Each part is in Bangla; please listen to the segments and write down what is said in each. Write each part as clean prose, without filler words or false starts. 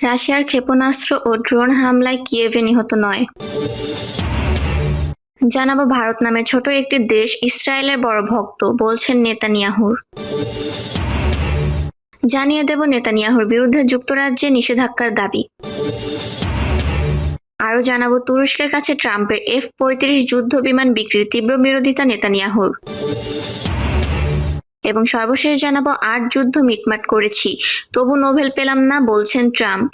রাশিয়ার ক্ষেপণাস্ত্র ও ড্রোন হামলায় কিয়েভে নিহত ৯। জানাবো ভারত নামে ছোট একটি দেশ ইসরায়েলের বড় ভক্ত, বলছেন নেতানিয়াহুর। জানিয়ে দেব নেতানিয়াহুর বিরুদ্ধে যুক্তরাজ্যে নিষেধাজ্ঞার দাবি। আরও জানাবো তুরস্কের কাছে ট্রাম্পের F-35 যুদ্ধ বিমান বিক্রির তীব্র বিরোধিতা নেতানিয়াহুর। এবং সর্বশেষ জানাবো ৮ যুদ্ধ মিটমাট করেছি, তবু নোবেল পেলাম না, বলছেন ট্রাম্প।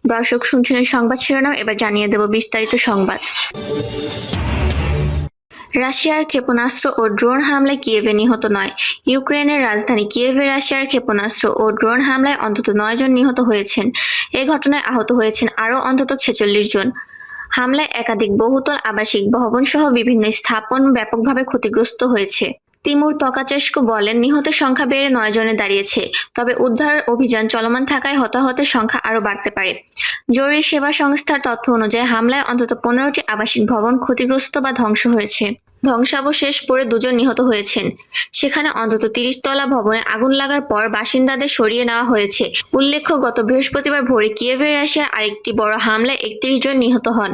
দর্শক শুনছিলেন সংবাদ শিরোনাম, এবার জানিয়ে দেব বিস্তারিত সংবাদ। রাশিয়ার ক্ষেপণাস্ত্র ও ড্রোন হামলায় কিয়েভে নিহত ৯। ইউক্রেনের রাজধানী কিয়েভে রাশিয়ার ক্ষেপণাস্ত্র ও ড্রোন হামলায় অন্তত ৯ জন নিহত হয়েছেন। এ ঘটনায় আহত হয়েছেন আরও অন্তত ৪৬ জন। হামলায় একাধিক বহুতল আবাসিক ভবন সহ বিভিন্ন স্থাপন ব্যাপকভাবে ক্ষতিগ্রস্ত হয়েছে। তিমুর তকাচেস্কু বলেন, নিহতের সংখ্যা বেড়ে ৯ জনে দাঁড়িয়েছে, তবে উদ্ধার অভিযান চলমান থাকায় হতাহতের সংখ্যা আরও বাড়তে পারে। জরুরি সেবা সংস্থার তথ্য অনুযায়ী হামলায় অন্তত ১৫টি আবাসিক ভবন ক্ষতিগ্রস্ত বা ধ্বংস হয়েছে। ধ্বংসাবশেষ পড়ে ২ জন নিহত হয়েছেন। সেখানে অন্তত ৩০ তলা ভবনে আগুন লাগার পর বাসিন্দাদের সরিয়ে নেওয়া হয়েছে। উল্লেখ্য, গত বৃহস্পতিবার ভোরে কিয়েভে রাশিয়ার আরেকটি বড় হামলায় ৩১ জন নিহত হন।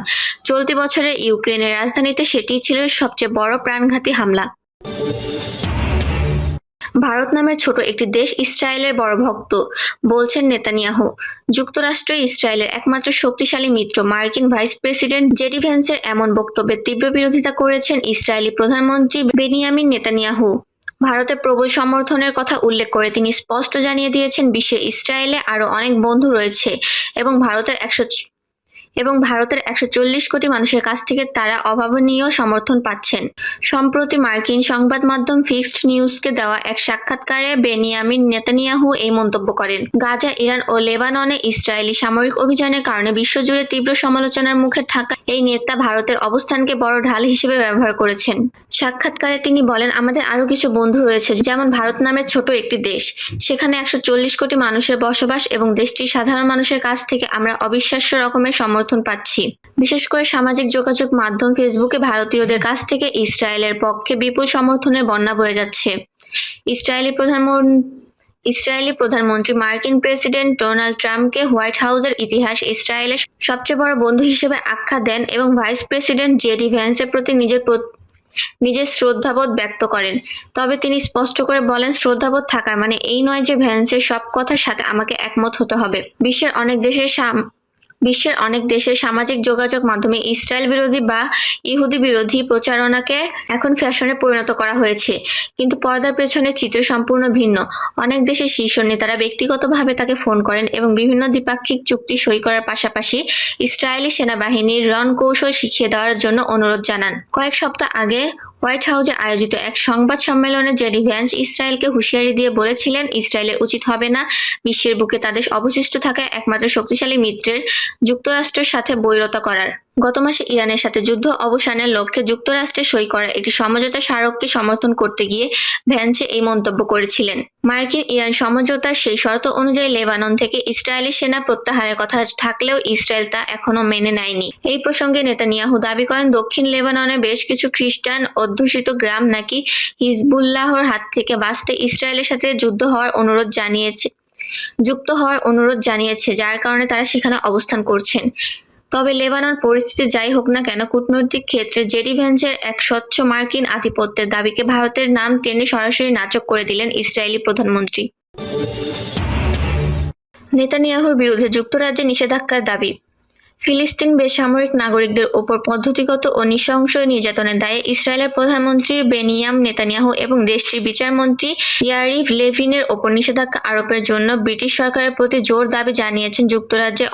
চলতি বছরে ইউক্রেনের রাজধানীতে সেটিই ছিল সবচেয়ে বড় প্রাণঘাতী হামলা। ভারত নামের ছোট একটি দেশ ইসরায়েলের বড় ভক্ত, বলছেন নেতানিয়াহু। যুক্তরাষ্ট্র ইসরায়েলের একমাত্র শক্তিশালী মিত্র। মার্কিন ভাইস প্রেসিডেন্ট জেডি ভ্যান্সের এমন বক্তব্যের তীব্র বিরোধিতা করেছেন ইসরায়েলি প্রধানমন্ত্রী বেনিয়ামিন নেতানিয়াহু। ভারতের প্রবল সমর্থনের কথা উল্লেখ করে তিনি স্পষ্ট জানিয়ে দিয়েছেন, বিশ্বে ইসরায়েলে আরও অনেক বন্ধু রয়েছে এবং ভারতের ১৪০ কোটি মানুষের কাছ থেকে তারা অভাবনীয় সমর্থন পাচ্ছেন। সম্প্রতি মার্কিন সংবাদ মাধ্যম ফিক্সড নিউজকে দেওয়া এক সাক্ষাৎকারে বেনিয়ামিন নেতানিয়াহু এই মন্তব্য করেন। গাজা, ইরান ও লেবাননে ইসরায়েলি সামরিক অভিযানের কারণে বিশ্বজুড়ে তীব্র সমালোচনার মুখে থাকা এই নেতা ভারতের অবস্থানকে বড় ঢাল হিসেবে ব্যবহার করেছেন। সাক্ষাৎকারে তিনি বলেন, আমাদের আরও কিছু বন্ধু রয়েছে, যেমন ভারত নামের ছোট একটি দেশ। সেখানে ১৪০ কোটি মানুষের বসবাস এবং দেশটির সাধারণ মানুষের কাছ থেকে আমরা অবিশ্বাস্য রকমের সমর্থন পাচ্ছি। বিশেষ করে সামাজিক যোগাযোগ মাধ্যম ফেসবুকে ভারতীয়দের কাছ থেকে ইসরায়েলের পক্ষে বিপুল সমর্থনের বন্যা বয়ে যাচ্ছে। ইসরায়েলি প্রধানমন্ত্রী মার্কিন প্রেসিডেন্ট ডোনাল্ড ট্রাম্পকে হোয়াইট হাউসের ইতিহাস ইসরায়েলের সবচেয়ে বড় বন্ধু হিসেবে আখ্যা দেন এবং ভাইস প্রেসিডেন্ট জেডি ভ্যান্সের প্রতি নিজের শ্রদ্ধাবোধ ব্যক্ত করেন। তবে তিনি স্পষ্ট করে বলেন, শ্রদ্ধাবোধ থাকার মানে এই নয় যে ভ্যান্সের সব কথার সাথে আমাকে একমত হতে হবে। বিশ্বের অনেক দেশের সামাজিক যোগাযোগ মাধ্যমে ইসরায়েল বিরোধী বা ইহুদি বিরোধী প্রচারণাকে এখন ফ্যাশনে পরিণত করা হয়েছে, কিন্তু পর্দার পেছনের চিত্র সম্পূর্ণ ভিন্ন। অনেক দেশের শীর্ষ নেতারা ব্যক্তিগতভাবে তাকে ফোন করেন এবং বিভিন্ন দ্বিপাক্ষিক চুক্তি সই করার পাশাপাশি ইসরায়েলি সেনাবাহিনীর রণকৌশল শিখিয়ে দেওয়ার জন্য অনুরোধ জানান। কয়েক সপ্তাহ আগে হোয়াইট হাউসে আয়োজিত এক সংবাদ সম্মেলনে জেডি ভ্যান্স ইসরায়েলকে হুঁশিয়ারি দিয়ে বলেছিলেন, ইসরায়েলের উচিত হবে না বিশ্বের বুকে তাদের অবশিষ্ট থাকা একমাত্র শক্তিশালী মিত্রের যুক্তরাষ্ট্রের সাথে বৈরতা করার। গত মাসে ইরানের সাথে যুদ্ধ অবসানের লক্ষ্যে যুক্তরাষ্ট্রে সই করা একটি সমঝোতা স্মারককে সমর্থন করতে গিয়ে ভ্যান্সে এই মন্তব্য করেছিলেন। মার্কিন ইরান সমঝোতার সেই শর্ত অনুযায়ী লেবানন থেকে ইসরায়েলি সেনা প্রত্যাহারের কথা থাকলেও ইসরায়েল তা এখনো মেনে নেয়নি। এই প্রসঙ্গে নেতানিয়াহু দাবি করেন, দক্ষিণ লেবাননে বেশ কিছু খ্রিস্টান অধ্যুষিত গ্রাম নাকি হিজবুল্লাহর হাত থেকে বাঁচতে ইসরায়েলের সাথে যুক্ত হওয়ার অনুরোধ জানিয়েছে, যার কারণে তারা সেখানে অবস্থান করছেন। তবে লেবানন পরিস্থিতি যাই হোক না কেন, কূটনৈতিক ক্ষেত্রে জেডি ভ্যান্সের এক স্বচ্ছ মার্কিন আধিপত্যের দাবিকে ভারতের নাম টেনে সরাসরি নাকচ করে দিলেন ইসরায়েলি প্রধানমন্ত্রী। নেতানিয়াহুর বিরুদ্ধে যুক্তরাজ্যে নিষেধাজ্ঞার দাবি। ফিলিস্তিন বেসামরিক নাগরিকদের ওপর পদ্ধতিগত ও নৃশংস নির্যাতনের দায়ে ইসরায়েলের প্রধানমন্ত্রী বেনিয়ামিন নেতানিয়াহু এবং দেশটির বিচারমন্ত্রী ইয়ারিভ লেভিনের ওপর নিষেধাজ্ঞা আরোপের জন্য ব্রিটিশ সরকারের প্রতি জোর দাবি জানিয়েছেন যুক্তরাজ্যের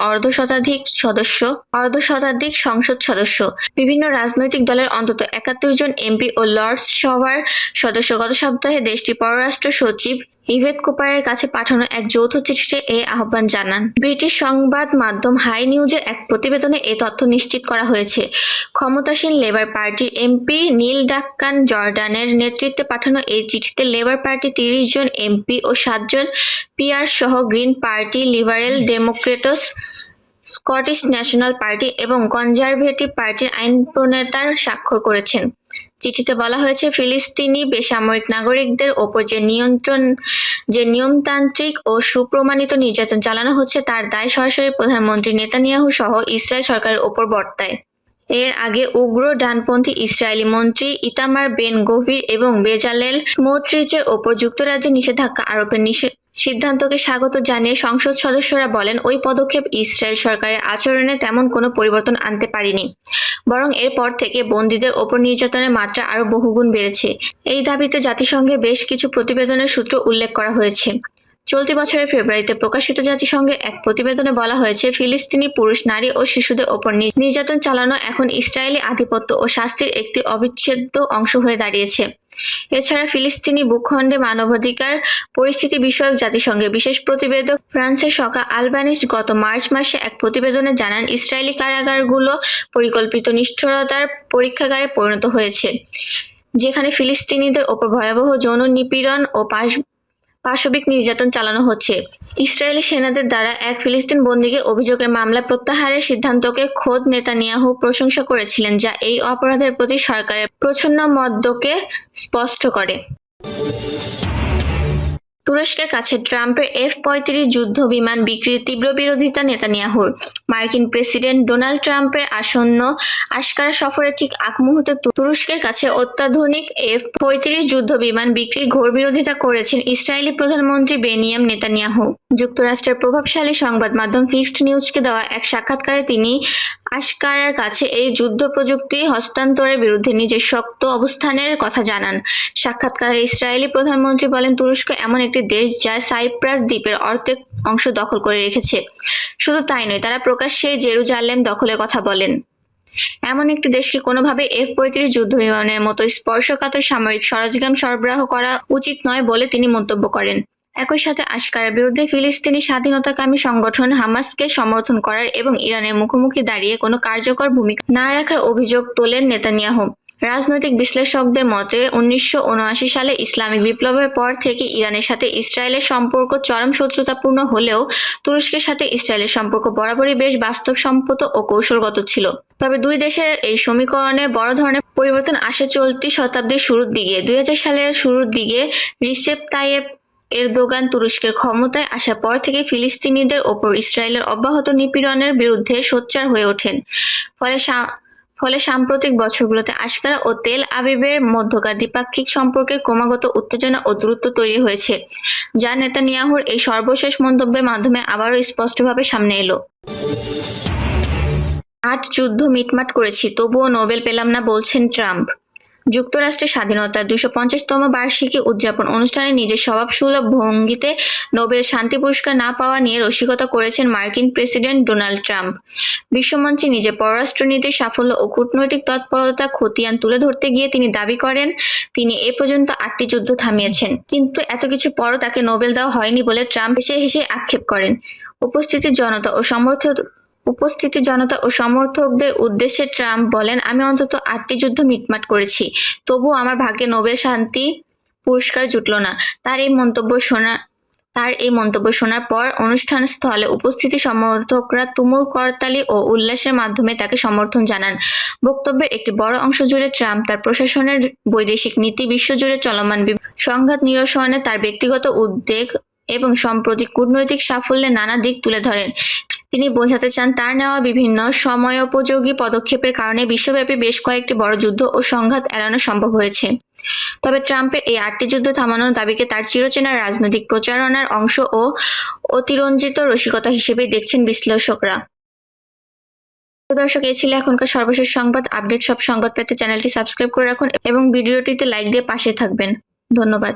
অর্ধশতাধিক সংসদ সদস্য। বিভিন্ন রাজনৈতিক দলের অন্তত ৭১ জন এমপি ও লর্ডস সভার সদস্য গত সপ্তাহে দেশটির পররাষ্ট্র সচিব ইভেট কুপারের কাছে পাঠানো এক যৌথ চিঠিতে এই আহ্বান জানান। ব্রিটিশ সংবাদ মাধ্যম হাই নিউজের এক প্রতিবেদনে এই তথ্য নিশ্চিত করা হয়েছে। ক্ষমতাসীন লেবার পার্টির এমপি নীল ডাক্কান জর্ডানের নেতৃত্বে পাঠানো এই চিঠিতে লেবার পার্টি ৩০ জন এমপি ও ৭ জন পিআর সহ green party, liberal Democrats, Scottish national party এবং কনজারভেটিভ পার্টির আইন প্রণেতার স্বাক্ষর করেছেন। চিঠিতে বলা হয়েছে, ফিলিস্তিনি বেসামরিক নাগরিকদের ওপর যে নিয়মতান্ত্রিক ও সুপ্রমাণিত নির্যাতন চালানো হচ্ছে তার দায় সরাসরি প্রধানমন্ত্রী নেতানিয়াহু সহ ইসরায়েল সরকারের ওপর বর্তায়। এর আগে উগ্র ডানপন্থী ইসরায়েলি মন্ত্রী ইতামার বেন গভির এবং বেজালেল স্মোট্রিচের ওপর যুক্তরাজ্যের নিষেধাজ্ঞা আরোপের সিদ্ধান্তকে স্বাগত জানিয়ে সংসদ সদস্যরা বলেন, ওই পদক্ষেপ ইসরায়েল সরকারের আচরণে তেমন কোনো পরিবর্তন আনতে পারেনি, বরং এরপর থেকে বন্দীদের ওপর নির্যাতনের মাত্রা আরও বহুগুণ বেড়েছে। এই দাবিতে জাতিসংঘে বেশ কিছু প্রতিবেদনের সূত্র উল্লেখ করা হয়েছে। চলতি বছরের ফেব্রুয়ারিতে প্রকাশিত জাতিসংঘের এক প্রতিবেদনে বলা হয়েছে, ফিলিস্তিনি পুরুষ, নারী ও শিশুদের ওপর নির্যাতন চালানো এখন ইসরায়েলি আধিপত্য ও শাস্তির একটি অবিচ্ছেদ্য অংশ হয়ে দাঁড়িয়েছে। এছাড়া ফিলিস্তিনি ভূখণ্ডে মানবাধিকার পরিস্থিতি বিষয়ক জাতিসংঘের বিশেষ প্রতিবেদক ফ্রান্সেসকো আলবানিজ গত মার্চ মাসে এক প্রতিবেদনে জানান, ইসরায়েলি কারাগারগুলো পরিকল্পিত নিষ্ঠুরতার পরীক্ষাগারে পরিণত হয়েছে, যেখানে ফিলিস্তিনিদের ওপর ভয়াবহ যৌন নিপীড়ন ও পাশবিক নির্যাতন চালানো হচ্ছে। ইসরায়েলি সেনাদের দ্বারা এক ফিলিস্তিন বন্দীকে অভিযোগের মামলা প্রত্যাহারের সিদ্ধান্তকে খোদ নেতানিয়াহু প্রশংসা করেছিলেন, যা এই অপরাধের প্রতি সরকারের প্রচ্ছন্ন মদ্যকে স্পষ্ট করে। তুরস্কের কাছে ট্রাম্পের F-35 যুদ্ধ বিমান বিক্রির তীব্র বিরোধিতা নেতানিয়াহুর। মার্কিন প্রেসিডেন্ট ডোনাল্ড ট্রাম্পের আসন্ন আশকারা সফরের ঠিক আগ মুহূর্তে তুরস্কের কাছে অত্যাধুনিক F-35 যুদ্ধ বিমান বিক্রির ঘোর বিরোধিতা করেছেন ইসরায়েলি প্রধানমন্ত্রী বেনিয়াম নেতানিয়াহু। যুক্তরাষ্ট্রের প্রভাবশালী সংবাদ মাধ্যম ফিক্সড নিউজকে দেওয়া এক সাক্ষাৎকারে তিনি আশকারার কাছে এই যুদ্ধ প্রযুক্তি হস্তান্তরের বিরুদ্ধে নিজের শক্ত অবস্থানের কথা জানান। সাক্ষাৎকারে ইসরায়েলি প্রধানমন্ত্রী বলেন, তুরস্ক এমন একটি দেশ যা সাইপ্রাস দ্বীপের অর্ধেক অংশ দখল করে রেখেছে। শুধু তাই নয়, তারা প্রকাশ্যে জেরুজালেম দখলের কথা বলেন। এমন একটি দেশকে কোনোভাবে F-35 যুদ্ধ বিমানের মতো স্পর্শকাতর সামরিক সরঞ্জাম সরবরাহ করা উচিত নয় বলে তিনি মন্তব্য করেন। একই সাথে আশকারার বিরুদ্ধে ফিলিস্তিনি স্বাধীনতাকামী সংগঠন হামাসকে সমর্থন করার এবং ইরানের মুখোমুখি দাঁড়িয়ে কোনো কার্যকর ভূমিকা না রাখার অভিযোগ তোলেন নেতানিয়াহু। রাজনৈতিক বিশ্লেষকদের মতে 1979 সালে ইসলামিক বিপ্লবের পর থেকে ইরানের সাথে ইসরায়েলের সম্পর্ক চরম শত্রুতাপূর্ণ হলেও তুরস্কের সাথে ইসরায়েলের সম্পর্ক বরাবরই বেশ বাস্তবসম্মত ও কৌশলগত ছিল। তবে দুই দেশের এই সমীকরণে বড় ধরনের পরিবর্তন আসে চলতি শতাব্দীর শুরুর দিকে। 2000 সালের শুরুর দিকে রিসেপ তাইয়েপ এরদোগান তুরস্কের ক্ষমতায় আসার পর থেকে ফিলিস্তিনিদের ওপর ইসরায়েলের অব্যাহত নিপীড়নের বিরুদ্ধে সোচ্চার হয়ে ওঠেন। ফলে সাম্প্রতিক বছরগুলোতে আশকারা ও তেল আবিবের মধ্যকার দ্বিপাক্ষিক সম্পর্কের ক্রমাগত উত্তেজনা ও দূরত্ব তৈরি হয়েছে, যা নেতানিয়াহুর এই সর্বশেষ মন্তব্যের মাধ্যমে আবারও স্পষ্টভাবে সামনে এলো। 8 যুদ্ধ মিটমাট করেছি, তবুও নোবেল পেলাম না, বলছেন ট্রাম্প। যুক্তরাষ্ট্রের স্বাধীনতার 250তম বার্ষিকী উদযাপন অনুষ্ঠানে নিজের স্বভাবসুলভ ভঙ্গিতে নোবেল শান্তি পুরস্কার না পাওয়া নিয়ে রসিকতা করেছেন মার্কিন প্রেসিডেন্ট ডোনাল্ড ট্রাম্প। বিশ্বমঞ্চে নিজের পররাষ্ট্রনীতির সাফল্য ও কূটনৈতিক তৎপরতা খতিয়ান তুলে ধরতে গিয়ে তিনি দাবি করেন, তিনি এ পর্যন্ত 8টি যুদ্ধ থামিয়েছেন। কিন্তু এত কিছু পরও তাকে নোবেল দেওয়া হয়নি বলে ট্রাম্প হেসে হেসে আক্ষেপ করেন। উপস্থিত জনতা ও সমর্থকদের উদ্দেশ্যে ট্রাম্প বলেন, আমি অন্তত 8টি যুদ্ধ মিটমাট করেছি, তবুও আমার ভাগ্যে নোবেল শান্তি পুরস্কার জুটল না। তার এই মন্তব্য শোনার পর অনুষ্ঠান স্থলে উপস্থিত সমর্থকরা তুমুল করতালি ও উল্লাসের মাধ্যমে তাকে সমর্থন জানান। বক্তব্যের একটি বড় অংশ জুড়ে ট্রাম্প তার প্রশাসনের বৈদেশিক নীতি, বিশ্বজুড়ে চলমান সংঘাত নিরসনে তার ব্যক্তিগত উদ্বেগ এবং সাম্প্রতিক কূটনৈতিক সাফল্যের নানা দিক তুলে ধরেন। তিনি বোঝাতে চান, তার নেওয়া বিভিন্ন সময়োপযোগী পদক্ষেপের কারণে বিশ্বব্যাপী বেশ কয়েকটি বড় যুদ্ধ ও সংঘাত এড়ানো সম্ভব হয়েছে। তবে ট্রাম্পের এই 8টি যুদ্ধ থামানোর দাবিকে তার চিরচেনা রাজনৈতিক প্রচারণার অংশ ও অতিরঞ্জিত রসিকতা হিসেবেই দেখছেন বিশ্লেষকরা। দর্শক, এই ছিল এখনকার সর্বশেষ সংবাদ আপডেট। সব সংবাদ পেতে চ্যানেলটি সাবস্ক্রাইব করে রাখুন এবং ভিডিওটিতে লাইক দিয়ে পাশে থাকবেন। ধন্যবাদ।